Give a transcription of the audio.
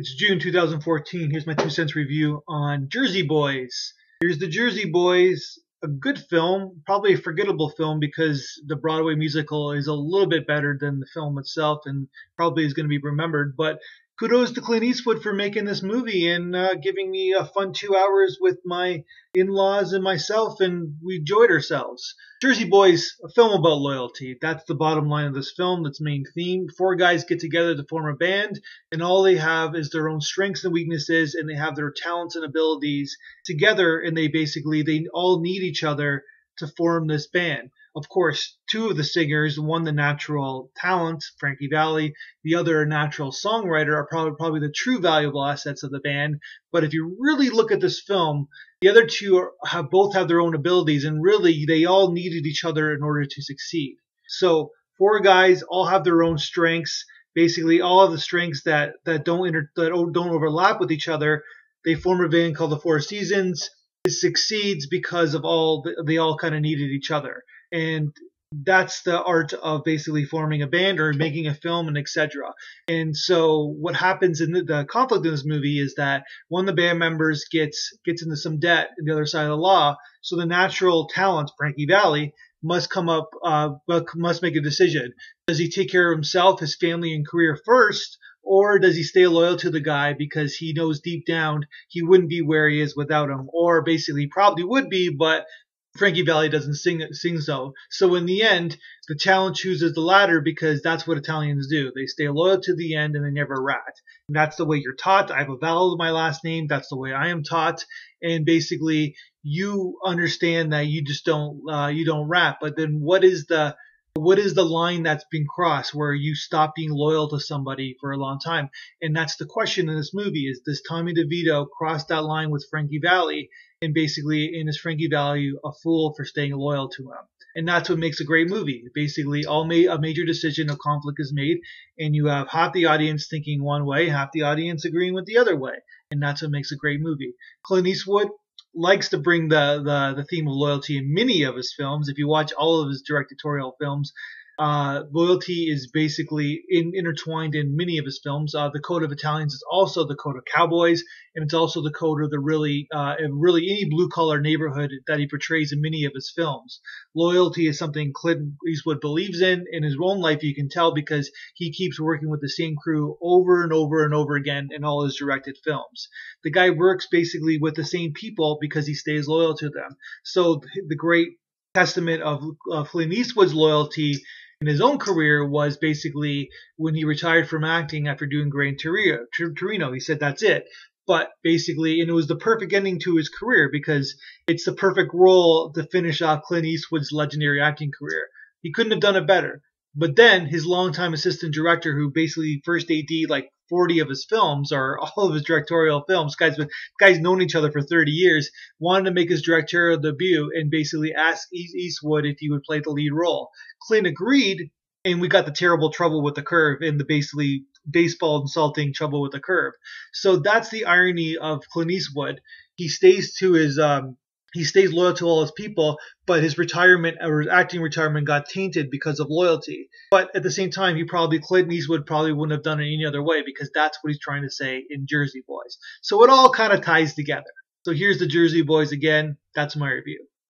It's June 2014. Here's my 2 cents review on Jersey Boys. Here's the Jersey Boys, a good film, probably a forgettable film because the Broadway musical is a little bit better than the film itself and probably is going to be remembered. But kudos to Clint Eastwood for making this movie and giving me a fun 2 hours with my in-laws and myself, and we enjoyed ourselves. Jersey Boys, a film about loyalty. That's the bottom line of this film, that's main theme. 4 guys get together to form a band, and all they have is their own strengths and weaknesses, and they have their talents and abilities together, and they all need each other to form this band. Of course, 2 of the singers, one the natural talent, Frankie Valli, the other a natural songwriter, are probably the true valuable assets of the band. But if you really look at this film, the other 2 both have their own abilities, and really they all needed each other in order to succeed. So 4 guys all have their own strengths, basically all of the strengths that don't overlap with each other. They form a band called the Four Seasons. It succeeds because of they all kind of needed each other. And that's the art of basically forming a band or making a film, and etc. And so what happens in the conflict in this movie is that one of the band members gets into some debt on the other side of the law. So the natural talent, Frankie Valli, must must make a decision. Does he take care of himself, his family, and career first? Or does he stay loyal to the guy because he knows deep down he wouldn't be where he is without him? Or basically probably would be, but Frankie Valli doesn't sing so. So in the end, the talent chooses the latter because that's what Italians do. They stay loyal to the end and they never rat. And that's the way you're taught. I have a vowel in my last name. That's the way I am taught. And basically, you understand that you just don't rat. But then what is the line that's been crossed where you stop being loyal to somebody for a long time? And that's the question in this movie, is does Tommy DeVito cross that line with Frankie Valli? And basically, is Frankie Valli a fool for staying loyal to him? And that's what makes a great movie. Basically, a major decision of conflict is made, and you have half the audience thinking one way, half the audience agreeing with the other way. And that's what makes a great movie. Clint Eastwood likes to bring the theme of loyalty in many of his films. If you watch all of his directorial films, loyalty is basically intertwined in many of his films. The Code of Italians is also the code of cowboys, and it's also the code of the really any blue-collar neighborhood that he portrays in many of his films. Loyalty is something Clint Eastwood believes in his own life. You can tell because he keeps working with the same crew over and over and over again in all his directed films. The guy works basically with the same people because he stays loyal to them. So the great testament of Clint Eastwood's loyalty in his own career was basically when he retired from acting after doing Gran Torino. He said that's it. But basically, and it was the perfect ending to his career because it's the perfect role to finish off Clint Eastwood's legendary acting career. He couldn't have done it better. But then his longtime assistant director, who basically first AD'd like 40 of his films or all of his directorial films, guys known each other for 30 years, wanted to make his directorial debut and basically asked Eastwood if he would play the lead role. Clint agreed, and we got the terrible Trouble with the Curve and the basically baseball insulting Trouble with the Curve. So that's the irony of Clint Eastwood. He stays loyal to all his people, but his retirement or his acting retirement got tainted because of loyalty. But at the same time, Clint Eastwood probably wouldn't have done it any other way because that's what he's trying to say in Jersey Boys. So it all kind of ties together. So here's the Jersey Boys again. That's my review.